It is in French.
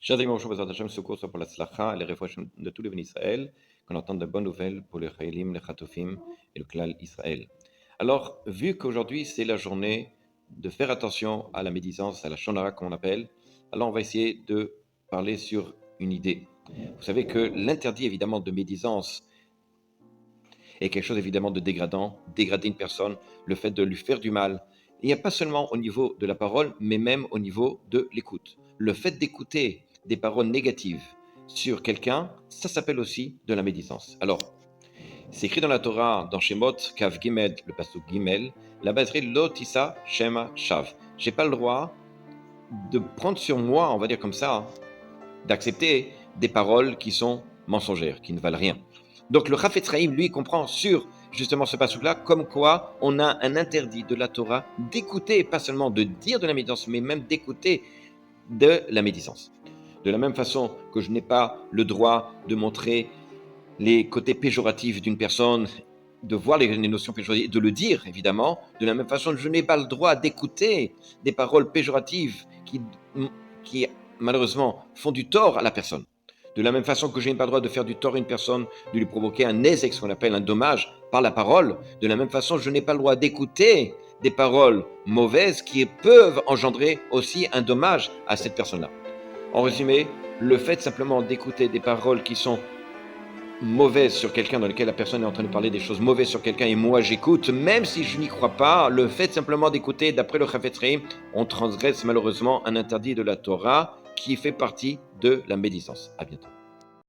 Chers amis, bonjour, Bezrat Hashem, ce cours soit pour la Tzlacha et les réfouachim de tous les bénis Israël, qu'on entende de bonnes nouvelles pour les Chayalim, les Chatofim et le Klal Israël. Alors, vu qu'aujourd'hui c'est la journée de faire attention à la médisance, à la shonara comme on appelle, alors on va essayer de parler sur une idée. Vous savez que l'interdit évidemment de médisance est quelque chose évidemment de dégradant, dégrader une personne, le fait de lui faire du mal. Il n'y a pas seulement au niveau de la parole, mais même au niveau de l'écoute. Le fait d'écouter des paroles négatives sur quelqu'un, ça s'appelle aussi de la médisance. Alors, c'est écrit dans la Torah, dans Shemot, Kav Gimel, le pasuk Gimel, la baserie Lotissa Shema Shav. J'ai pas le droit de prendre sur moi, on va dire comme ça, d'accepter des paroles qui sont mensongères, qui ne valent rien. Donc le Chafetz Chaim, lui, comprend sur justement ce passage-là, comme quoi on a un interdit de la Torah d'écouter, pas seulement de dire de la médisance, mais même d'écouter de la médisance. De la même façon que je n'ai pas le droit de montrer les côtés péjoratifs d'une personne, de voir les notions péjoratives, de le dire évidemment, de la même façon je n'ai pas le droit d'écouter des paroles péjoratives qui malheureusement font du tort à la personne. De la même façon que je n'ai pas le droit de faire du tort à une personne, de lui provoquer un nezek, ce qu'on appelle un dommage, par la parole, de la même façon je n'ai pas le droit d'écouter des paroles mauvaises qui peuvent engendrer aussi un dommage à cette personne-là. En résumé, le fait simplement d'écouter des paroles qui sont mauvaises sur quelqu'un, dans lequel la personne est en train de parler des choses mauvaises sur quelqu'un et moi j'écoute, même si je n'y crois pas, le fait simplement d'écouter, d'après le Chafetz Chaim, on transgresse malheureusement un interdit de la Torah qui fait partie de la médisance. À bientôt.